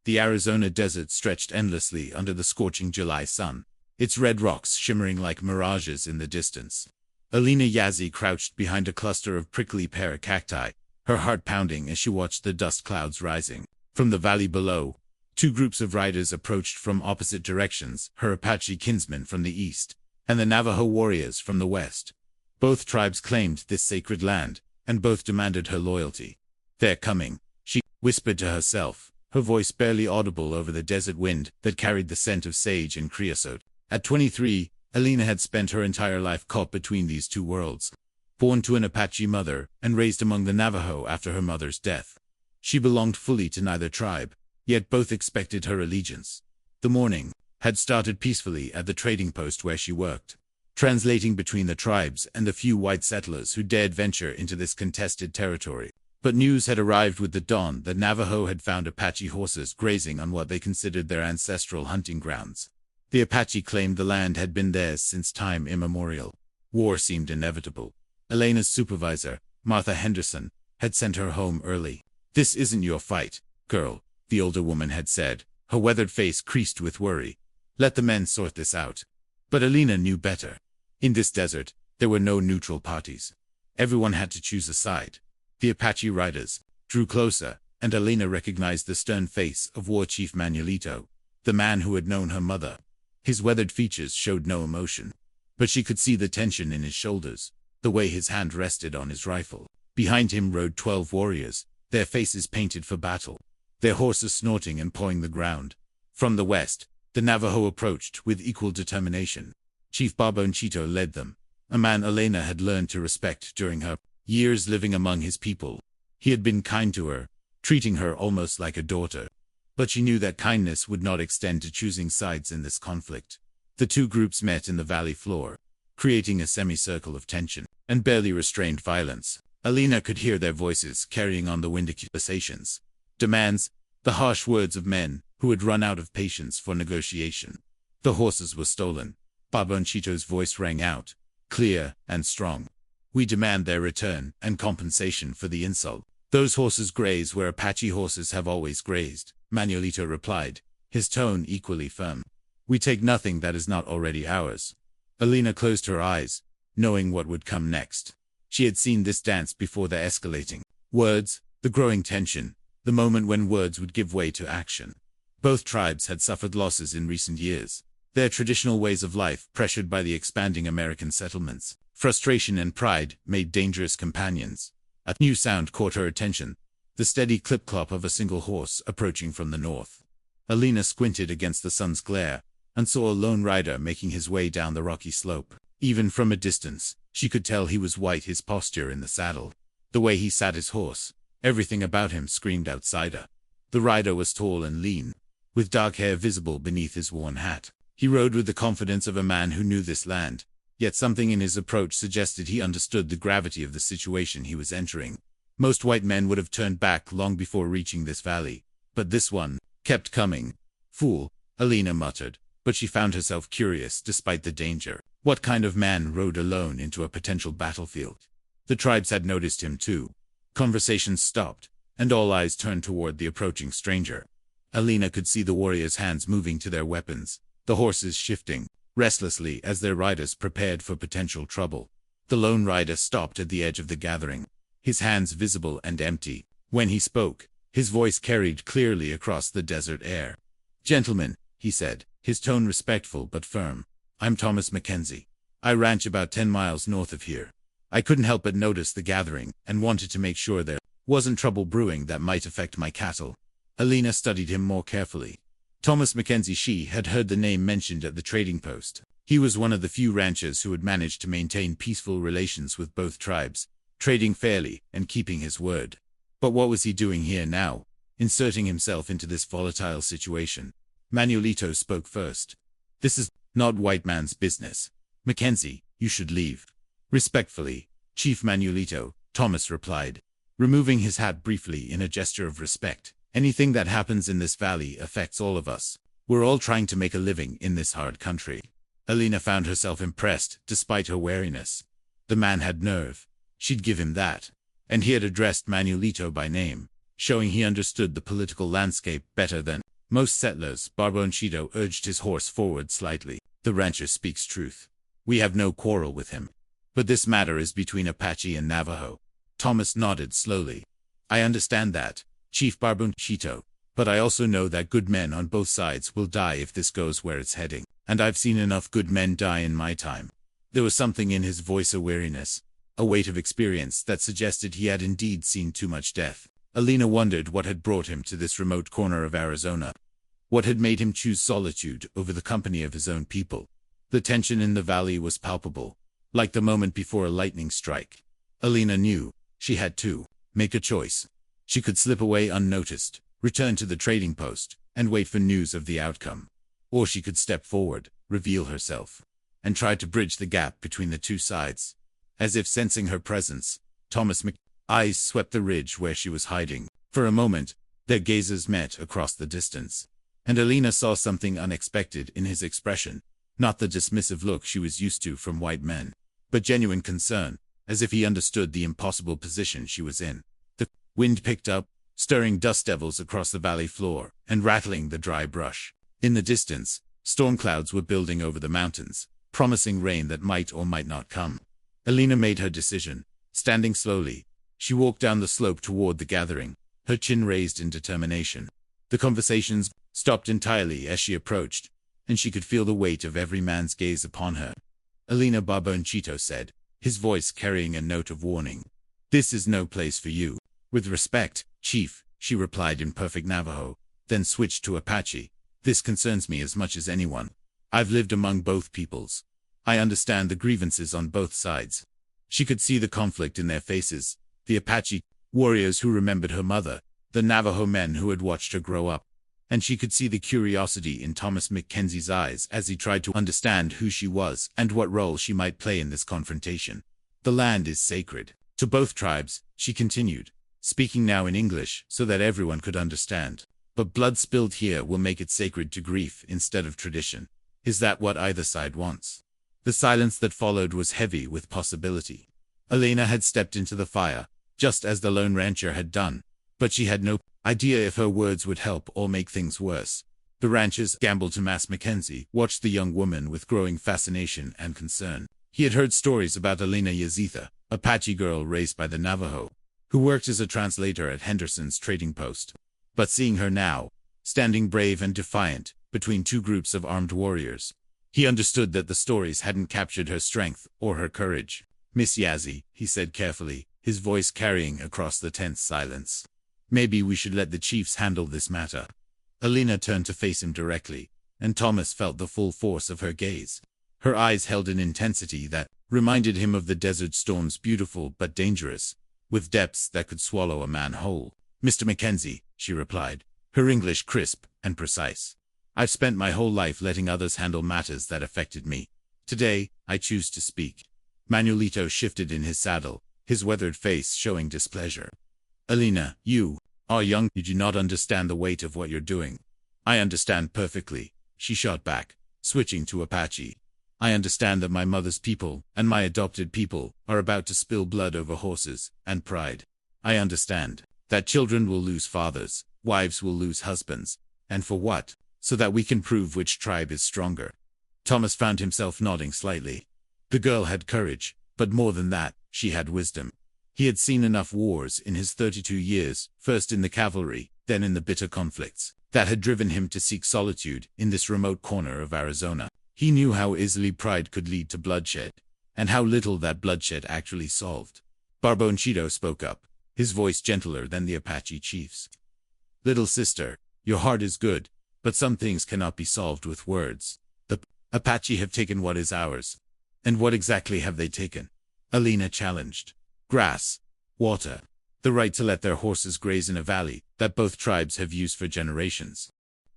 The Arizona desert stretched endlessly under the scorching July sun, its red rocks shimmering like mirages in the distance. Alina Yazzie crouched behind a cluster of prickly pear cacti, her heart pounding as she watched the dust clouds rising. From the valley below, two groups of riders approached from opposite directions, her Apache kinsmen from the east, and the Navajo warriors from the west. Both tribes claimed this sacred land, and both demanded her loyalty. "They're coming," she whispered to herself, her voice barely audible over the desert wind that carried the scent of sage and creosote. At 23, Alina had spent her entire life caught between these two worlds. Born to an Apache mother and raised among the Navajo after her mother's death, she belonged fully to neither tribe, yet both expected her allegiance. The morning had started peacefully at the trading post where she worked, translating between the tribes and the few white settlers who dared venture into this contested territory. But news had arrived with the dawn that Navajo had found Apache horses grazing on what they considered their ancestral hunting grounds. The Apache claimed the land had been theirs since time immemorial. War seemed inevitable. Elena's supervisor, Martha Henderson, had sent her home early. "This isn't your fight, girl," the older woman had said, her weathered face creased with worry. "Let the men sort this out." But Alina knew better. In this desert, there were no neutral parties. Everyone had to choose a side. The Apache riders drew closer, and Alina recognized the stern face of War Chief Manuelito, the man who had known her mother. His weathered features showed no emotion, but she could see the tension in his shoulders, the way his hand rested on his rifle. Behind him rode 12 warriors, their faces painted for battle, their horses snorting and pawing the ground. From the west, the Navajo approached with equal determination. Chief Barbonchito led them, a man Alina had learned to respect during her years living among his people. He had been kind to her, treating her almost like a daughter. But she knew that kindness would not extend to choosing sides in this conflict. The two groups met in the valley floor, creating a semicircle of tension and barely restrained violence. Alina could hear their voices carrying on the windy conversations, demands, the harsh words of men who had run out of patience for negotiation. The horses were stolen. Barbonchito's voice rang out, clear and strong. "We demand their return and compensation for the insult." "Those horses graze where Apache horses have always grazed," Manuelito replied, his tone equally firm. "We take nothing that is not already ours." Alina closed her eyes, knowing what would come next. She had seen this dance before, the escalating words, the growing tension, the moment when words would give way to action. Both tribes had suffered losses in recent years, their traditional ways of life pressured by the expanding American settlements. Frustration and pride made dangerous companions. A new sound caught her attention, the steady clip-clop of a single horse approaching from the north. Alina squinted against the sun's glare, and saw a lone rider making his way down the rocky slope. Even from a distance, she could tell he was white, his posture in the saddle, the way he sat his horse, everything about him screamed outsider. The rider was tall and lean, with dark hair visible beneath his worn hat. He rode with the confidence of a man who knew this land, yet something in his approach suggested he understood the gravity of the situation he was entering. Most white men would have turned back long before reaching this valley, but this one kept coming. "Fool," Alina muttered, but she found herself curious despite the danger. What kind of man rode alone into a potential battlefield? The tribes had noticed him too. Conversations stopped, and all eyes turned toward the approaching stranger. Alina could see the warriors' hands moving to their weapons, the horses shifting restlessly as their riders prepared for potential trouble. The lone rider stopped at the edge of the gathering, his hands visible and empty. When he spoke, his voice carried clearly across the desert air. "Gentlemen," he said, his tone respectful but firm, "I'm Thomas Mackenzie. I ranch about 10 miles north of here. I couldn't help but notice the gathering and wanted to make sure there wasn't trouble brewing that might affect my cattle." Alina studied him more carefully. Thomas Mackenzie. She had heard the name mentioned at the trading post. He was one of the few ranchers who had managed to maintain peaceful relations with both tribes, trading fairly and keeping his word. But what was he doing here now, inserting himself into this volatile situation? Manuelito spoke first. "This is not white man's business. Mackenzie, you should leave." "Respectfully, Chief Manuelito," Thomas replied, removing his hat briefly in a gesture of respect. "Anything that happens in this valley affects all of us. We're all trying to make a living in this hard country." Alina found herself impressed despite her wariness. The man had nerve. She'd give him that. And he had addressed Manuelito by name, showing he understood the political landscape better than Most settlers, Barbonchito urged his horse forward slightly. The rancher speaks truth. We have no quarrel with him. But this matter is between Apache and Navajo. Thomas nodded slowly. I understand that, Chief Barbonchito, but I also know that good men on both sides will die if this goes where it's heading, and I've seen enough good men die in my time. There was something in his voice, a weariness, a weight of experience that suggested he had indeed seen too much death. Alina wondered what had brought him to this remote corner of Arizona. What had made him choose solitude over the company of his own people? The tension in the valley was palpable, like the moment before a lightning strike. Alina knew she had to make a choice. She could slip away unnoticed, return to the trading post, and wait for news of the outcome. Or she could step forward, reveal herself, and try to bridge the gap between the two sides. As if sensing her presence, Thomas McKenzie's eyes swept the ridge where she was hiding. For a moment, their gazes met across the distance, and Alina saw something unexpected in his expression, not the dismissive look she was used to from white men, but genuine concern, as if he understood the impossible position she was in. The wind picked up, stirring dust devils across the valley floor and rattling the dry brush. In the distance, storm clouds were building over the mountains, promising rain that might or might not come. Alina made her decision. Standing slowly, she walked down the slope toward the gathering, her chin raised in determination. The conversations stopped entirely as she approached, and she could feel the weight of every man's gaze upon her. Alina, Barbonchito said, his voice carrying a note of warning. This is no place for you. With respect, Chief, she replied in perfect Navajo, then switched to Apache. This concerns me as much as anyone. I've lived among both peoples. I understand the grievances on both sides. She could see the conflict in their faces, the Apache warriors who remembered her mother, the Navajo men who had watched her grow up. And she could see the curiosity in Thomas McKenzie's eyes as he tried to understand who she was and what role she might play in this confrontation. The land is sacred to both tribes, she continued, speaking now in English so that everyone could understand. But blood spilled here will make it sacred to grief instead of tradition. Is that what either side wants? The silence that followed was heavy with possibility. Alina had stepped into the fire, just as the lone rancher had done, but she had no idea if her words would help or make things worse. The rancher's gamble Thomas McKenzie watched the young woman with growing fascination and concern. He had heard stories about Alina Yazitha, Apache girl raised by the Navajo, who worked as a translator at Henderson's trading post. But seeing her now, standing brave and defiant between two groups of armed warriors, he understood that the stories hadn't captured her strength or her courage. Miss Yazzie, he said carefully, his voice carrying across the tense silence. Maybe we should let the chiefs handle this matter. Alina turned to face him directly, and Thomas felt the full force of her gaze. Her eyes held an intensity that reminded him of the desert storms, beautiful but dangerous, with depths that could swallow a man whole. Mr. Mackenzie, she replied, her English crisp and precise. I've spent my whole life letting others handle matters that affected me. Today, I choose to speak. Manuelito shifted in his saddle, his weathered face showing displeasure. Alina, you are young. You do not understand the weight of what you're doing. I understand perfectly, she shot back, switching to Apache. I understand that my mother's people and my adopted people are about to spill blood over horses and pride. I understand that children will lose fathers, wives will lose husbands, and for what? So that we can prove which tribe is stronger. Thomas found himself nodding slightly. The girl had courage, but more than that, she had wisdom. He had seen enough wars in his 32 years, first in the cavalry, then in the bitter conflicts, that had driven him to seek solitude in this remote corner of Arizona. He knew how easily pride could lead to bloodshed, and how little that bloodshed actually solved. Barbonchito spoke up, his voice gentler than the Apache chief's. Little sister, your heart is good, but some things cannot be solved with words. The Apache have taken what is ours. And what exactly have they taken? Alina challenged. Grass, water, the right to let their horses graze in a valley that both tribes have used for generations.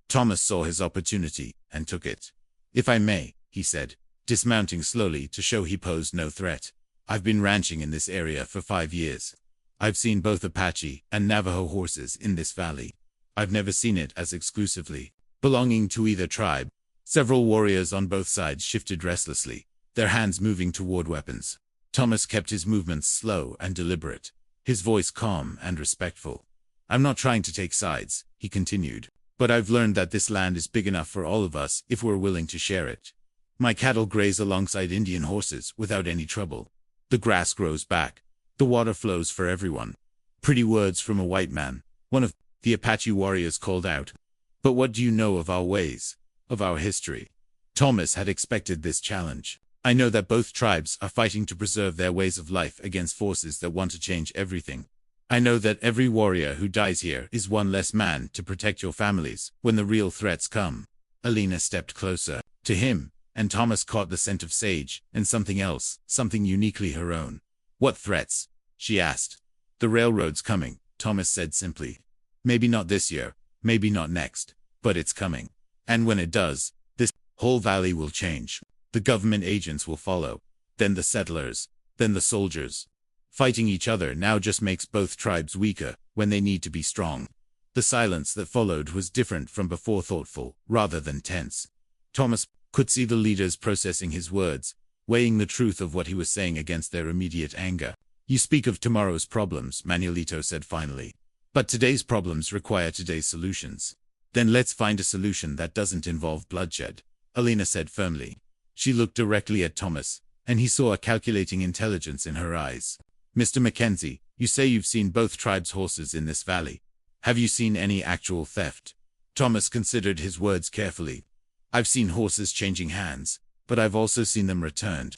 Thomas saw his opportunity and took it. If I may, he said, dismounting slowly to show he posed no threat. I've been ranching in this area for 5 years. I've seen both Apache and Navajo horses in this valley. I've never seen it as exclusively belonging to either tribe. Several warriors on both sides shifted restlessly, their hands moving toward weapons. Thomas kept his movements slow and deliberate, his voice calm and respectful. I'm not trying to take sides, he continued, But I've learned that this land is big enough for all of us if we're willing to share it. My cattle graze alongside Indian horses without any trouble. The grass grows back. The water flows for everyone. Pretty words from a white man, one of the Apache warriors called out. But what do you know of our ways, of our history? Thomas had expected this challenge. I know that both tribes are fighting to preserve their ways of life against forces that want to change everything. I know that every warrior who dies here is one less man to protect your families when the real threats come. Alina stepped closer to him, and Thomas caught the scent of sage and something else, something uniquely her own. What threats? She asked. The railroad's coming, Thomas said simply. Maybe not this year, maybe not next, but it's coming. And when it does, this whole valley will change. The government agents will follow, then the settlers, then the soldiers. Fighting each other now just makes both tribes weaker when they need to be strong. The silence that followed was different from before, thoughtful, rather than tense. Thomas could see the leaders processing his words, weighing the truth of what he was saying against their immediate anger. You speak of tomorrow's problems, Manuelito said finally. But today's problems require today's solutions. Then let's find a solution that doesn't involve bloodshed, Alina said firmly. She looked directly at Thomas, and he saw a calculating intelligence in her eyes. Mr. Mackenzie, you say you've seen both tribes' horses in this valley. Have you seen any actual theft? Thomas considered his words carefully. I've seen horses changing hands, but I've also seen them returned.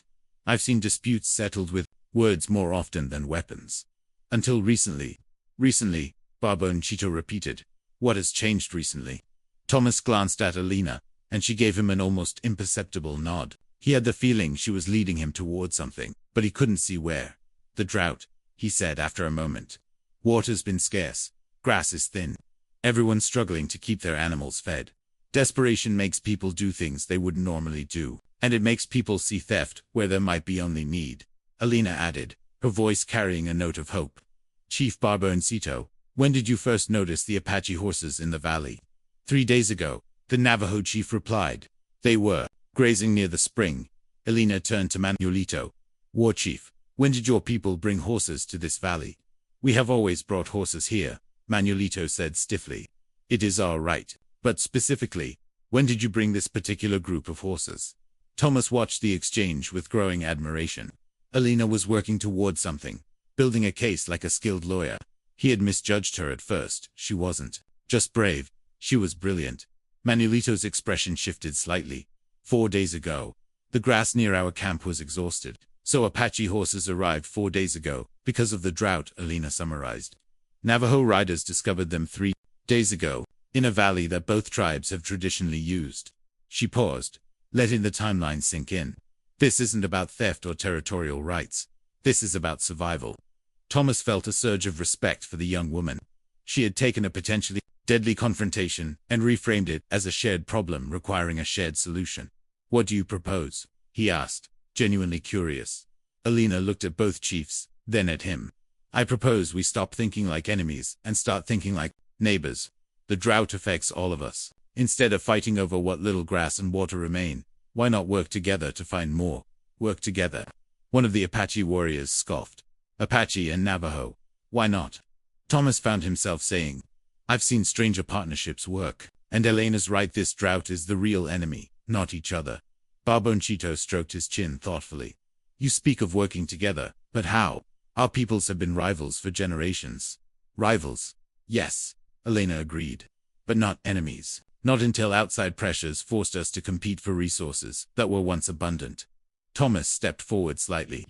I've seen disputes settled with words more often than weapons. Until recently. Recently, Barbone Cheeto repeated. What has changed recently? Thomas glanced at Alina, and she gave him an almost imperceptible nod. He had the feeling she was leading him towards something, but he couldn't see where. The drought, he said after a moment. Water's been scarce. Grass is thin. Everyone's struggling to keep their animals fed. Desperation makes people do things they wouldn't normally do, and it makes people see theft where there might be only need. Alina added, her voice carrying a note of hope. Chief Barboncito, when did you first notice the Apache horses in the valley? 3 days ago, the Navajo chief replied. They were grazing near the spring. Alina turned to Manuelito. War chief, when did your people bring horses to this valley? We have always brought horses here, Manuelito said stiffly. It is our right, but specifically, when did you bring this particular group of horses? Thomas watched the exchange with growing admiration. Alina was working toward something, building a case like a skilled lawyer. He had misjudged her at first. She wasn't just brave, she was brilliant. Manuelito's expression shifted slightly. 4 days ago, the grass near our camp was exhausted. So Apache horses arrived 4 days ago, because of the drought, Alina summarized. Navajo riders discovered them 3 days ago, in a valley that both tribes have traditionally used. She paused, letting the timeline sink in. This isn't about theft or territorial rights. This is about survival. Thomas felt a surge of respect for the young woman. She had taken a potentially deadly confrontation and reframed it as a shared problem requiring a shared solution. What do you propose? He asked, genuinely curious. Alina looked at both chiefs, then at him. I propose we stop thinking like enemies and start thinking like neighbors. The drought affects all of us. Instead of fighting over what little grass and water remain, why not work together to find more? Work together. One of the Apache warriors scoffed. Apache and Navajo. Why not? Thomas found himself saying, I've seen stranger partnerships work, and Elena's right, this drought is the real enemy, not each other. Barbonchito stroked his chin thoughtfully. You speak of working together, but how? Our peoples have been rivals for generations. Rivals? Yes, Elena agreed. But not enemies. Not until outside pressures forced us to compete for resources that were once abundant. Thomas stepped forward slightly.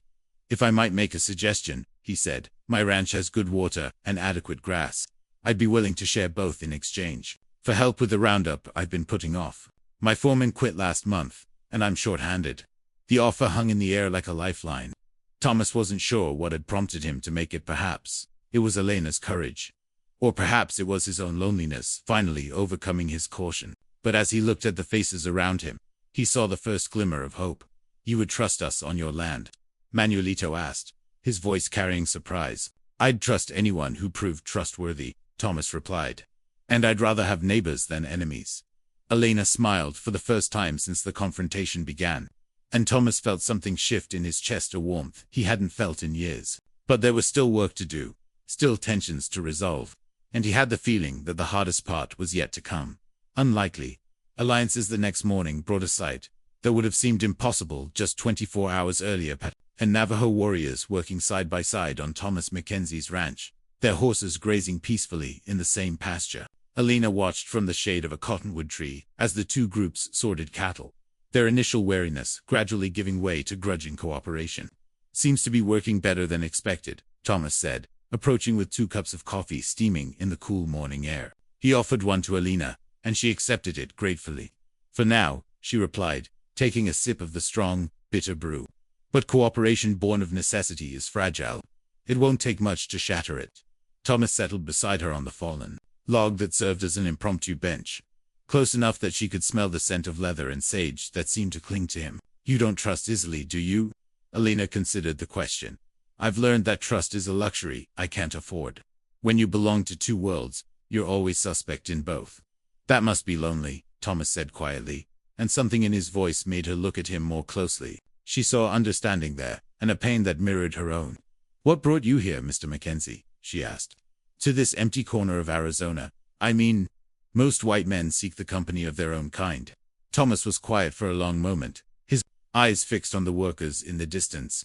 If I might make a suggestion, he said, my ranch has good water and adequate grass. I'd be willing to share both in exchange for help with the roundup I've been putting off. My foreman quit last month, and I'm short-handed. The offer hung in the air like a lifeline. Thomas wasn't sure what had prompted him to make it. Perhaps it was Elena's courage. Or perhaps it was his own loneliness finally overcoming his caution. But as he looked at the faces around him, he saw the first glimmer of hope. You would trust us on your land? Manuelito asked, his voice carrying surprise. I'd trust anyone who proved trustworthy, Thomas replied. And I'd rather have neighbors than enemies. Elena smiled for the first time since the confrontation began. And Thomas felt something shift in his chest, a warmth he hadn't felt in years. But there was still work to do, still tensions to resolve. And he had the feeling that the hardest part was yet to come. Unlikely. Alliances the next morning brought a sight that would have seemed impossible just 24 hours earlier, and Navajo warriors working side by side on Thomas Mackenzie's ranch, their horses grazing peacefully in the same pasture. Alina watched from the shade of a cottonwood tree as the two groups sorted cattle, their initial wariness gradually giving way to grudging cooperation. "Seems to be working better than expected," Thomas said, approaching with 2 cups of coffee steaming in the cool morning air. He offered one to Alina, and she accepted it gratefully. "For now," she replied, taking a sip of the strong, bitter brew. "But cooperation born of necessity is fragile. It won't take much to shatter it." Thomas settled beside her on the fallen log that served as an impromptu bench, close enough that she could smell the scent of leather and sage that seemed to cling to him. "You don't trust easily, do you?" Alina considered the question. "I've learned that trust is a luxury I can't afford. When you belong to 2 worlds, you're always suspect in both." "That must be lonely," Thomas said quietly, and something in his voice made her look at him more closely. She saw understanding there, and a pain that mirrored her own. "What brought you here, Mr. Mackenzie?" she asked. "To this empty corner of Arizona. I mean, most white men seek the company of their own kind." Thomas was quiet for a long moment, his eyes fixed on the workers in the distance.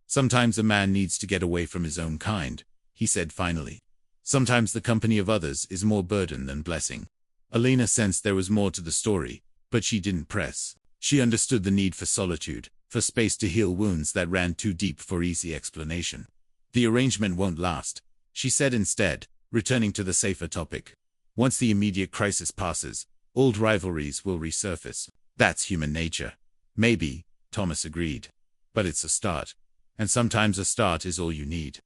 "Sometimes a man needs to get away from his own kind," he said finally. "Sometimes the company of others is more burden than blessing." Alina sensed there was more to the story, but she didn't press. She understood the need for solitude, for space to heal wounds that ran too deep for easy explanation. "The arrangement won't last," she said instead, returning to the safer topic. "Once the immediate crisis passes, old rivalries will resurface. That's human nature." "Maybe," Thomas agreed. "But it's a start. And sometimes a start is all you need."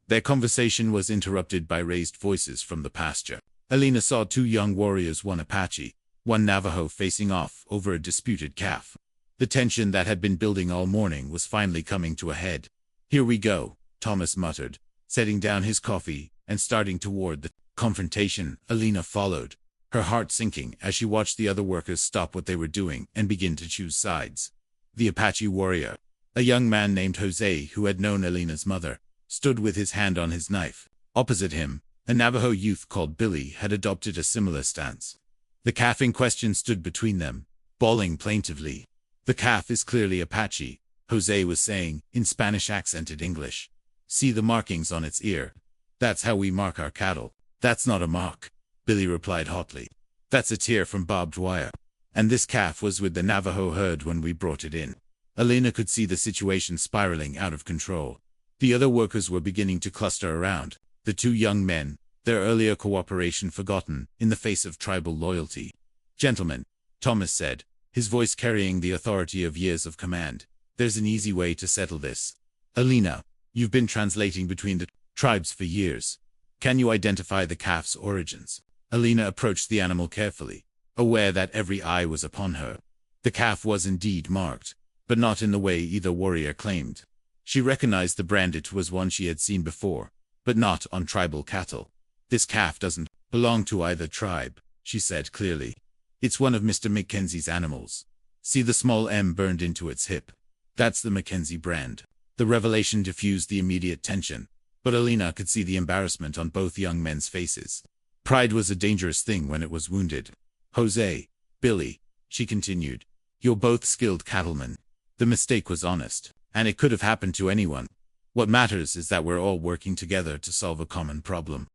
Their conversation was interrupted by raised voices from the pasture. Alina saw 2 young warriors, one Apache, one Navajo, facing off over a disputed calf. The tension that had been building all morning was finally coming to a head. "Here we go," Thomas muttered, setting down his coffee and starting toward the confrontation. Alina followed, her heart sinking as she watched the other workers stop what they were doing and begin to choose sides. The Apache warrior, a young man named Jose who had known Alina's mother, stood with his hand on his knife. Opposite him, a Navajo youth called Billy had adopted a similar stance. The calf in question stood between them, bawling plaintively. "The calf is clearly Apache," Jose was saying, in Spanish-accented English. "See the markings on its ear. That's how we mark our cattle." "That's not a mark," Billy replied hotly. "That's a tear from barbed wire. And this calf was with the Navajo herd when we brought it in." Alina could see the situation spiraling out of control. The other workers were beginning to cluster around, the 2 young men, their earlier cooperation forgotten in the face of tribal loyalty. "Gentlemen," Thomas said, his voice carrying the authority of years of command, "there's an easy way to settle this. Alina, you've been translating between the tribes for years. Can you identify the calf's origins?" Alina approached the animal carefully, aware that every eye was upon her. The calf was indeed marked, but not in the way either warrior claimed. She recognized the brand. It was one she had seen before, but not on tribal cattle. "This calf doesn't belong to either tribe," she said clearly. "It's one of Mr. Mackenzie's animals. See the small M burned into its hip? That's the Mackenzie brand." The revelation diffused the immediate tension, but Alina could see the embarrassment on both young men's faces. Pride was a dangerous thing when it was wounded. "Jose, Billy," she continued, "you're both skilled cattlemen. The mistake was honest, and it could have happened to anyone. What matters is that we're all working together to solve a common problem."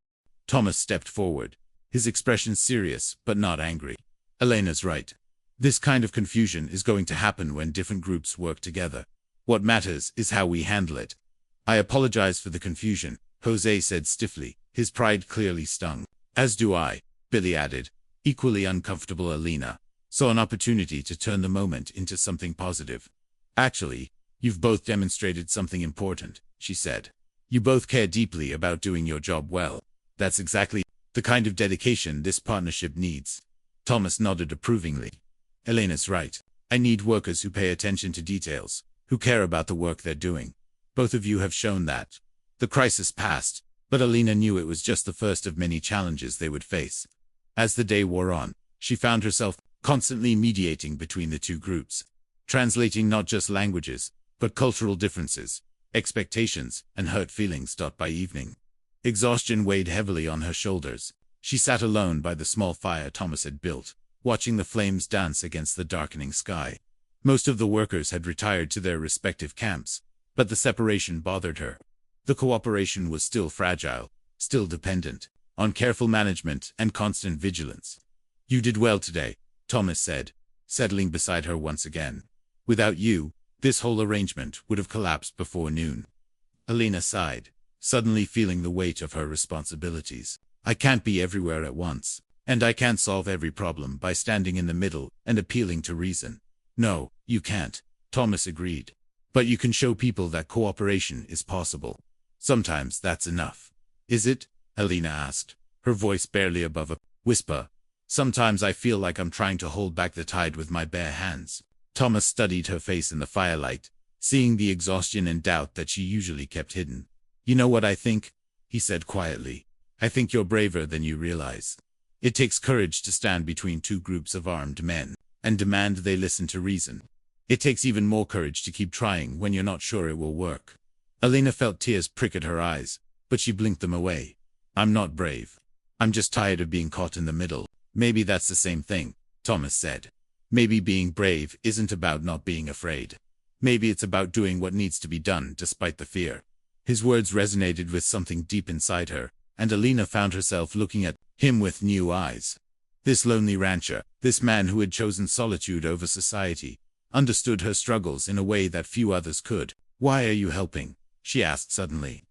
Thomas stepped forward, his expression serious but not angry. "Elena's right. This kind of confusion is going to happen when different groups work together. What matters is how we handle it." "I apologize for the confusion," Jose said stiffly, his pride clearly stung. "As do I," Billy added. Equally uncomfortable, Alina saw an opportunity to turn the moment into something positive. "Actually, you've both demonstrated something important," she said. "You both care deeply about doing your job well. That's exactly the kind of dedication this partnership needs." Thomas nodded approvingly. "Elena's right. I need workers who pay attention to details, who care about the work they're doing. Both of you have shown that." The crisis passed, but Alina knew it was just the first of many challenges they would face. As the day wore on, she found herself constantly mediating between the 2 groups, translating not just languages, but cultural differences, expectations, and hurt feelings. By evening, exhaustion weighed heavily on her shoulders. She sat alone by the small fire Thomas had built, watching the flames dance against the darkening sky. Most of the workers had retired to their respective camps, but the separation bothered her. The cooperation was still fragile, still dependent on careful management and constant vigilance. "You did well today," Thomas said, settling beside her once again. "Without you, this whole arrangement would have collapsed before noon." Alina sighed, suddenly feeling the weight of her responsibilities. "I can't be everywhere at once, and I can't solve every problem by standing in the middle and appealing to reason." "No, you can't," Thomas agreed. "But you can show people that cooperation is possible. Sometimes that's enough." "Is it?" Alina asked, her voice barely above a whisper. "Sometimes I feel like I'm trying to hold back the tide with my bare hands." Thomas studied her face in the firelight, seeing the exhaustion and doubt that she usually kept hidden. "You know what I think?" he said quietly. "I think you're braver than you realize. It takes courage to stand between two groups of armed men and demand they listen to reason. It takes even more courage to keep trying when you're not sure it will work." Alina felt tears prick at her eyes, but she blinked them away. "I'm not brave. I'm just tired of being caught in the middle." "Maybe that's the same thing," Thomas said. "Maybe being brave isn't about not being afraid. Maybe it's about doing what needs to be done despite the fear." His words resonated with something deep inside her, and Alina found herself looking at him with new eyes. This lonely rancher, this man who had chosen solitude over society, understood her struggles in a way that few others could. "Why are you helping?" she asked suddenly.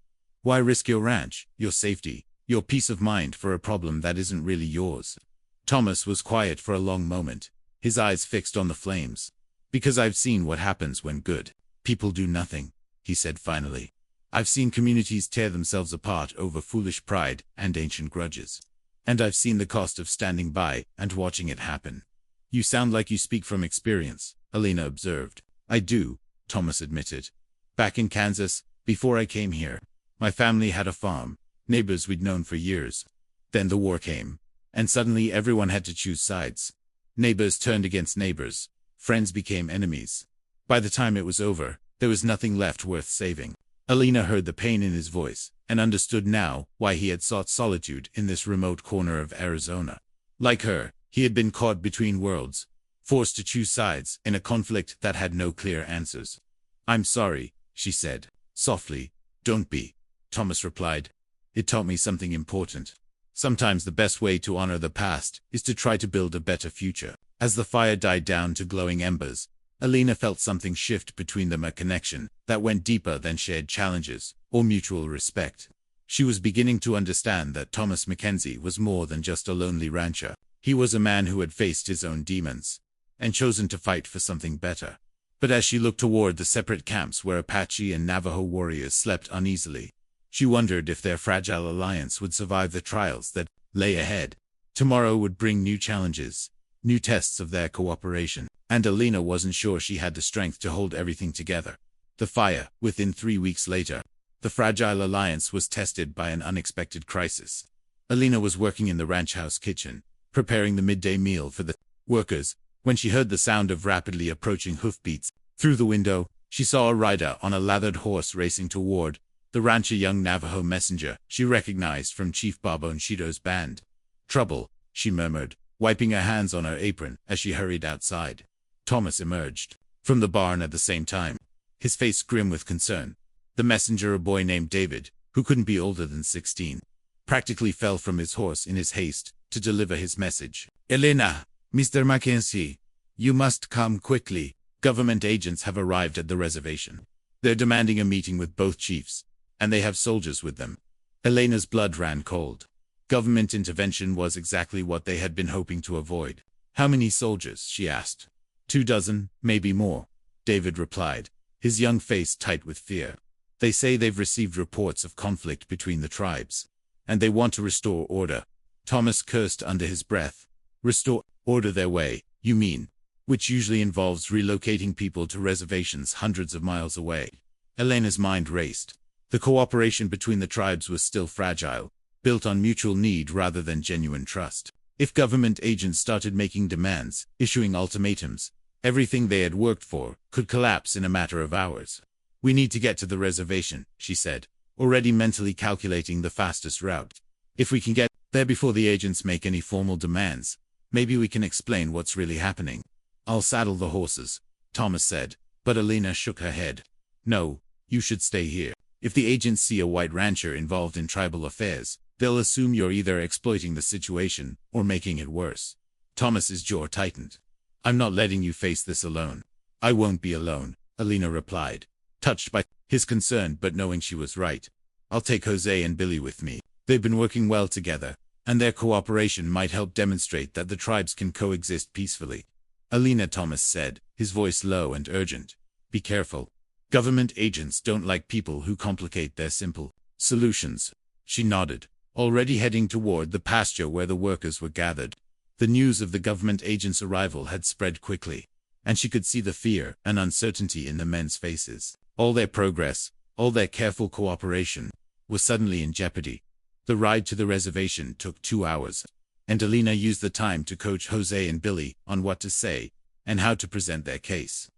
"Why risk your ranch, your safety, your peace of mind for a problem that isn't really yours?" Thomas was quiet for a long moment, his eyes fixed on the flames. "Because I've seen what happens when good people do nothing," he said finally. "I've seen communities tear themselves apart over foolish pride and ancient grudges. And I've seen the cost of standing by and watching it happen." "You sound like you speak from experience," Alina observed. "I do," Thomas admitted. "Back in Kansas, before I came here, my family had a farm, neighbors we'd known for years. Then the war came, and suddenly everyone had to choose sides. Neighbors turned against neighbors, friends became enemies. By the time it was over, there was nothing left worth saving." Alina heard the pain in his voice, and understood now why he had sought solitude in this remote corner of Arizona. Like her, he had been caught between worlds, forced to choose sides in a conflict that had no clear answers. "I'm sorry," she said, softly. "Don't be," Thomas replied. "It taught me something important. Sometimes the best way to honor the past is to try to build a better future." As the fire died down to glowing embers, Alina felt something shift between them, a connection that went deeper than shared challenges or mutual respect. She was beginning to understand that Thomas Mackenzie was more than just a lonely rancher. He was a man who had faced his own demons and chosen to fight for something better. But as she looked toward the separate camps where Apache and Navajo warriors slept uneasily, she wondered if their fragile alliance would survive the trials that lay ahead. Tomorrow would bring new challenges, new tests of their cooperation, and Alina wasn't sure she had the strength to hold everything together. The fire, within 3 weeks later, the fragile alliance was tested by an unexpected crisis. Alina was working in the ranch house kitchen, preparing the midday meal for the workers, when she heard the sound of rapidly approaching hoofbeats. Through the window, she saw a rider on a lathered horse racing toward the ranch, a young Navajo messenger she recognized from Chief Barbonchito's band. "Trouble," she murmured, wiping her hands on her apron as she hurried outside. Thomas emerged from the barn at the same time, his face grim with concern. The messenger, a boy named David, who couldn't be older than 16, practically fell from his horse in his haste to deliver his message. "Elena, Mr. Mackenzie, you must come quickly. Government agents have arrived at the reservation. They're demanding a meeting with both chiefs, and they have soldiers with them." Elena's blood ran cold. Government intervention was exactly what they had been hoping to avoid. "How many soldiers?" she asked. 2 dozen, maybe more," David replied, his young face tight with fear. "They say they've received reports of conflict between the tribes, and they want to restore order." Thomas cursed under his breath. "Restore order their way, you mean? Which usually involves relocating people to reservations hundreds of miles away." Elena's mind raced. The cooperation between the tribes was still fragile, built on mutual need rather than genuine trust. If government agents started making demands, issuing ultimatums, everything they had worked for could collapse in a matter of hours. "We need to get to the reservation," she said, already mentally calculating the fastest route. "If we can get there before the agents make any formal demands, Maybe we can explain what's really happening. I'll saddle the horses, Thomas said, but Alina shook her head. No, you should stay here. If the agents see a white rancher involved in tribal affairs, they'll assume you're either exploiting the situation or making it worse. Thomas's jaw tightened. I'm not letting you face this alone. I won't be alone, Alina replied, touched by his concern but knowing she was right. I'll take Jose and Billy with me. They've been working well together, and their cooperation might help demonstrate that the tribes can coexist peacefully. Alina, Thomas said, his voice low and urgent. Be careful. Government agents don't like people who complicate their simple solutions. She nodded, already heading toward the pasture where the workers were gathered. The news of the government agents' arrival had spread quickly, and she could see the fear and uncertainty in the men's faces. All their progress, all their careful cooperation, was suddenly in jeopardy. The ride to the reservation took 2 hours, and Alina used the time to coach Jose and Billy on what to say and how to present their case.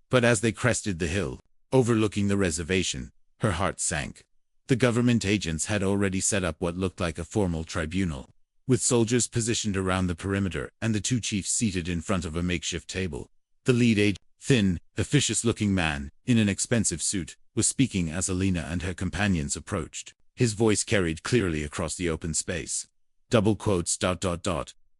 But as they crested the hill, overlooking the reservation, her heart sank. The government agents had already set up what looked like a formal tribunal, with soldiers positioned around the perimeter and the 2 chiefs seated in front of a makeshift table. The lead agent, thin, officious-looking man, in an expensive suit, was speaking as Alina and her companions approached. His voice carried clearly across the open space. Double quotes, ...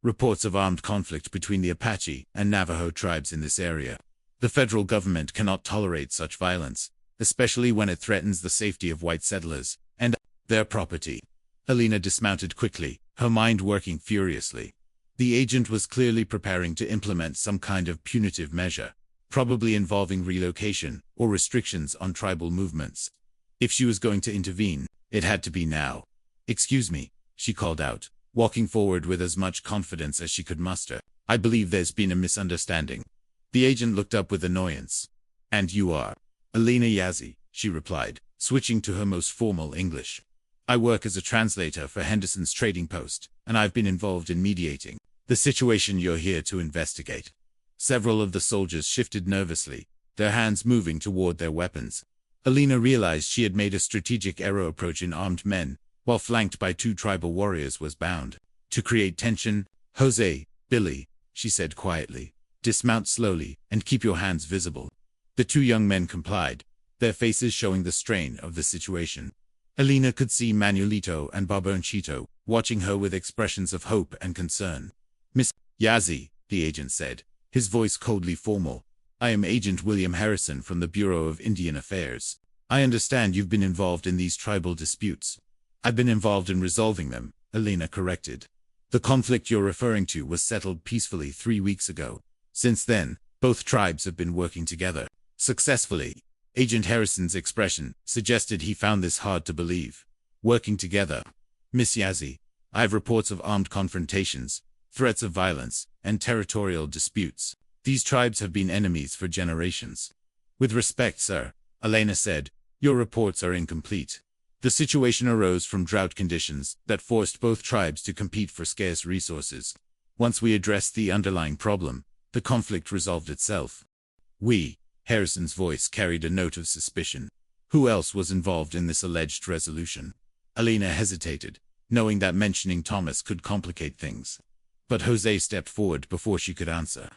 Reports of armed conflict between the Apache and Navajo tribes in this area. The federal government cannot tolerate such violence, especially when it threatens the safety of white settlers and their property. Alina dismounted quickly, her mind working furiously. The agent was clearly preparing to implement some kind of punitive measure, probably involving relocation or restrictions on tribal movements. If she was going to intervene, it had to be now. Excuse me, she called out, walking forward with as much confidence as she could muster. I believe there's been a misunderstanding. The agent looked up with annoyance. And you are? Alina Yazzie, she replied, switching to her most formal English. I work as a translator for Henderson's trading post, and I've been involved in mediating the situation you're here to investigate. Several of the soldiers shifted nervously, their hands moving toward their weapons. Alina realized she had made a strategic error. Approaching armed men, while flanked by 2 tribal warriors, was bound to create tension. Jose, Billy, she said quietly, dismount slowly and keep your hands visible. The 2 young men complied, their faces showing the strain of the situation. Alina could see Manuelito and Barbonchito watching her with expressions of hope and concern. Miss Yazzie, the agent said, his voice coldly formal. I am Agent William Harrison from the Bureau of Indian Affairs. I understand you've been involved in these tribal disputes. I've been involved in resolving them, Alina corrected. The conflict you're referring to was settled peacefully 3 weeks ago. Since then, both tribes have been working together, successfully. Agent Harrison's expression suggested he found this hard to believe. Working together. Miss Yazzie, I have reports of armed confrontations, threats of violence, and territorial disputes. These tribes have been enemies for generations. With respect, sir, Alina said, your reports are incomplete. The situation arose from drought conditions that forced both tribes to compete for scarce resources. Once we addressed the underlying problem, the conflict resolved itself. We, Harrison's voice carried a note of suspicion. Who else was involved in this alleged resolution? Alina hesitated, knowing that mentioning Thomas could complicate things. But Jose stepped forward before she could answer.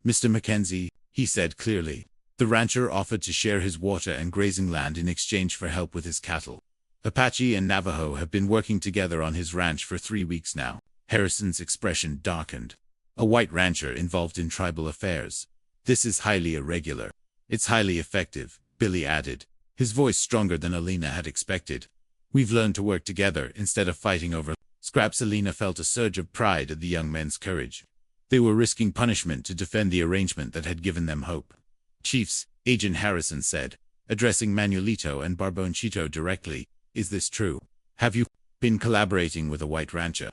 Mr. Mackenzie, he said clearly. The rancher offered to share his water and grazing land in exchange for help with his cattle. Apache and Navajo have been working together on his ranch for 3 weeks now. Harrison's expression darkened. A white rancher involved in tribal affairs. This is highly irregular. It's highly effective, Billy added, his voice stronger than Alina had expected. We've learned to work together instead of fighting over scraps. Alina felt a surge of pride at the young men's courage. They were risking punishment to defend the arrangement that had given them hope. Chiefs, Agent Harrison said, addressing Manuelito and Barbonchito directly, is this true? Have you been collaborating with a white rancher?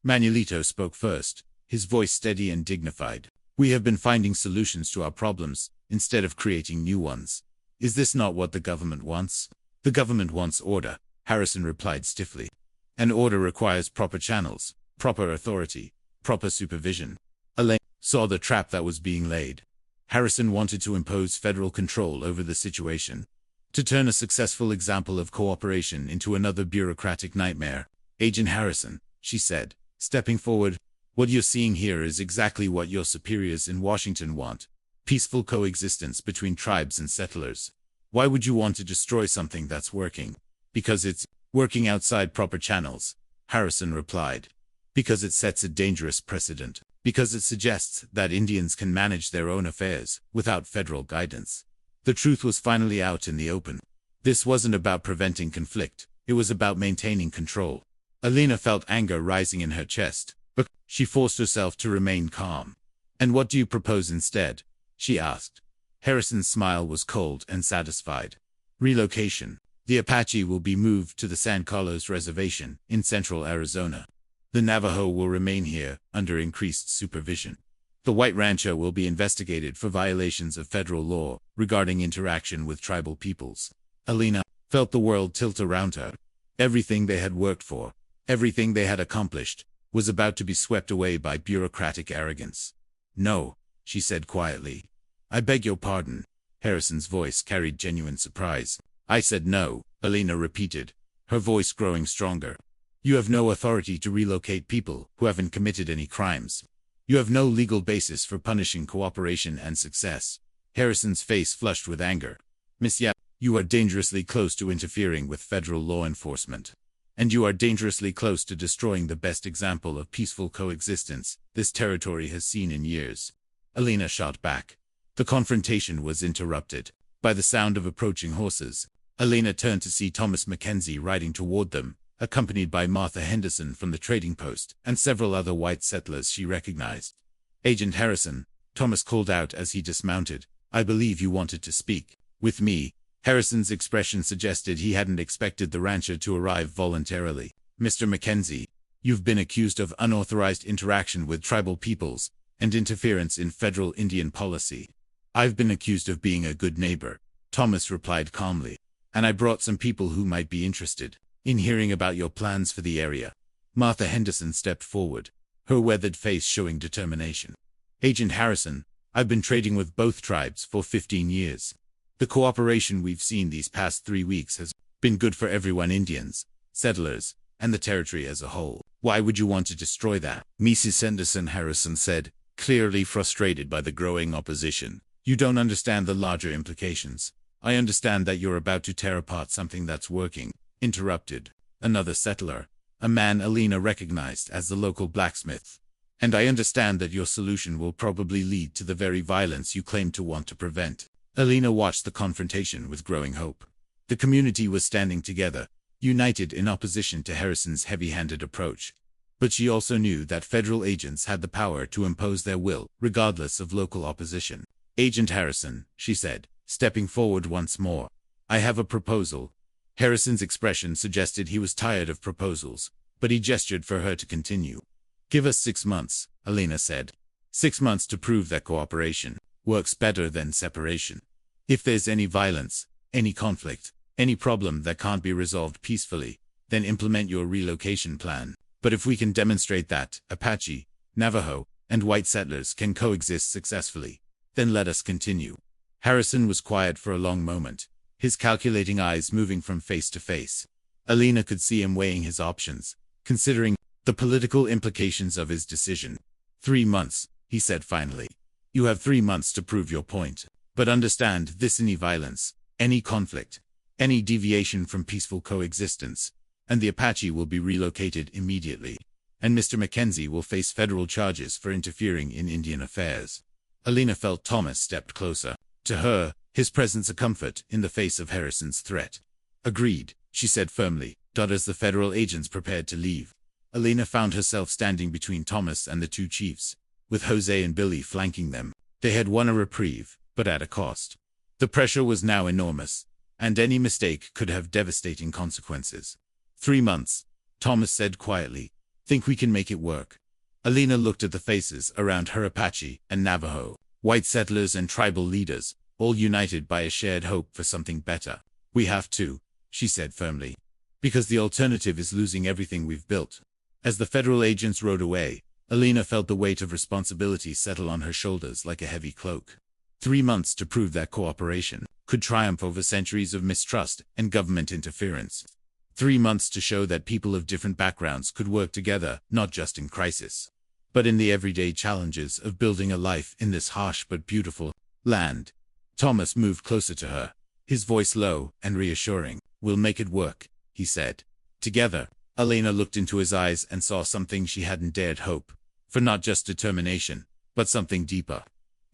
Manuelito spoke first, his voice steady and dignified. We have been finding solutions to our problems, instead of creating new ones. Is this not what the government wants? The government wants order, Harrison replied stiffly. An order requires proper channels, proper authority, proper supervision. Alina saw the trap that was being laid. Harrison wanted to impose federal control over the situation, to turn a successful example of cooperation into another bureaucratic nightmare. Agent Harrison, she said, stepping forward, What you're seeing here is exactly what your superiors in Washington want. Peaceful coexistence between tribes and settlers. Why would you want to destroy something that's working? Because it's working outside proper channels, Harrison replied. Because it sets a dangerous precedent. Because it suggests that Indians can manage their own affairs without federal guidance. The truth was finally out in the open. This wasn't about preventing conflict. It was about maintaining control. Alina felt anger rising in her chest, but she forced herself to remain calm. And what do you propose instead? She asked. Harrison's smile was cold and satisfied. Relocation. The Apache will be moved to the San Carlos Reservation in central Arizona. The Navajo will remain here under increased supervision. The white rancher will be investigated for violations of federal law regarding interaction with tribal peoples. Alina felt the world tilt around her. Everything they had worked for, everything they had accomplished, was about to be swept away by bureaucratic arrogance. No, she said quietly. I beg your pardon. Harrison's voice carried genuine surprise. I said no, Alina repeated, her voice growing stronger. You have no authority to relocate people who haven't committed any crimes. You have no legal basis for punishing cooperation and success. Harrison's face flushed with anger. Miss Yap, you are dangerously close to interfering with federal law enforcement. And you are dangerously close to destroying the best example of peaceful coexistence this territory has seen in years. Alina shot back. The confrontation was interrupted by the sound of approaching horses. Alina turned to see Thomas Mackenzie riding toward them, accompanied by Martha Henderson from the trading post and several other white settlers she recognized. Agent Harrison, Thomas called out as he dismounted. I believe you wanted to speak with me. Harrison's expression suggested he hadn't expected the rancher to arrive voluntarily. Mr. Mackenzie, you've been accused of unauthorized interaction with tribal peoples and interference in federal Indian policy. I've been accused of being a good neighbor, Thomas replied calmly, and I brought some people who might be interested in hearing about your plans for the area. Martha Henderson stepped forward, her weathered face showing determination. Agent Harrison, I've been trading with both tribes for 15 years. The cooperation we've seen these past 3 weeks has been good for everyone, Indians, settlers, and the territory as a whole. Why would you want to destroy that? Mrs. Henderson, Harrison said, clearly frustrated by the growing opposition. You don't understand the larger implications. I understand that you're about to tear apart something that's working, interrupted another settler, a man Alina recognized as the local blacksmith. And I understand that your solution will probably lead to the very violence you claim to want to prevent. Alina watched the confrontation with growing hope. The community was standing together, united in opposition to Harrison's heavy-handed approach. But she also knew that federal agents had the power to impose their will, regardless of local opposition. Agent Harrison, she said, stepping forward once more. I have a proposal. Harrison's expression suggested he was tired of proposals, but he gestured for her to continue. Give us 6 months, Alina said. 6 months to prove that cooperation works better than separation. If there's any violence, any conflict, any problem that can't be resolved peacefully, then implement your relocation plan. But if we can demonstrate that Apache, Navajo, and white settlers can coexist successfully, then let us continue. Harrison was quiet for a long moment, his calculating eyes moving from face to face. Alina could see him weighing his options, considering the political implications of his decision. 3 months, he said finally. You have 3 months to prove your point. But understand this: any violence, any conflict, any deviation from peaceful coexistence, and the Apache will be relocated immediately. And Mr. Mackenzie will face federal charges for interfering in Indian affairs. Alina felt Thomas stepped closer to her, his presence a comfort in the face of Harrison's threat. Agreed, she said firmly. As the federal agents prepared to leave, Alina found herself standing between Thomas and the 2 chiefs, with Jose and Billy flanking them. They had won a reprieve, but at a cost. The pressure was now enormous, and any mistake could have devastating consequences. 3 months, Thomas said quietly. Think we can make it work? Alina looked at the faces around her: Apache and Navajo, white settlers and tribal leaders, all united by a shared hope for something better. We have to, she said firmly, because the alternative is losing everything we've built. As the federal agents rode away, Alina felt the weight of responsibility settle on her shoulders like a heavy cloak. 3 months to prove that cooperation could triumph over centuries of mistrust and government interference. 3 months to show that people of different backgrounds could work together, not just in crisis, but in the everyday challenges of building a life in this harsh but beautiful land. Thomas moved closer to her, his voice low and reassuring. "We'll make it work," he said. Together, Elena looked into his eyes and saw something she hadn't dared hope for, not just determination, but something deeper.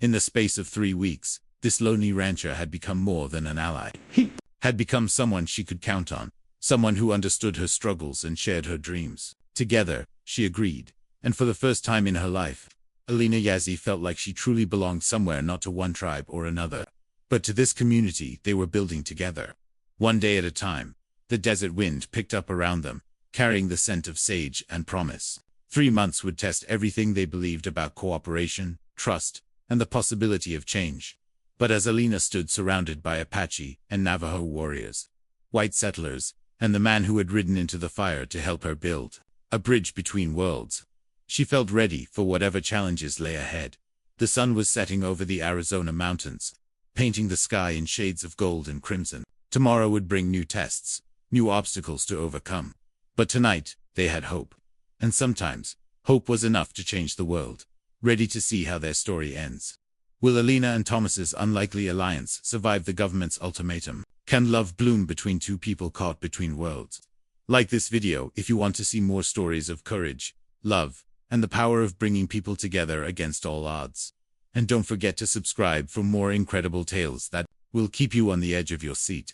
In the space of 3 weeks, this lonely rancher had become more than an ally. He had become someone she could count on, someone who understood her struggles and shared her dreams. Together, she agreed, and for the first time in her life, Elena Yazzie felt like she truly belonged somewhere, not to one tribe or another, but to this community they were building together. One day at a time, the desert wind picked up around them, carrying the scent of sage and promise. 3 months would test everything they believed about cooperation, trust, and the possibility of change. But as Elena stood surrounded by Apache and Navajo warriors, white settlers, and the man who had ridden into the fire to help her build a bridge between worlds, she felt ready for whatever challenges lay ahead. The sun was setting over the Arizona mountains, painting the sky in shades of gold and crimson. Tomorrow would bring new tests, new obstacles to overcome. But tonight, they had hope. And sometimes, hope was enough to change the world. Ready to see how their story ends. Will Elena and Thomas's unlikely alliance survive the government's ultimatum? Can love bloom between two people caught between worlds? Like this video if you want to see more stories of courage, love, and the power of bringing people together against all odds. And don't forget to subscribe for more incredible tales that will keep you on the edge of your seat.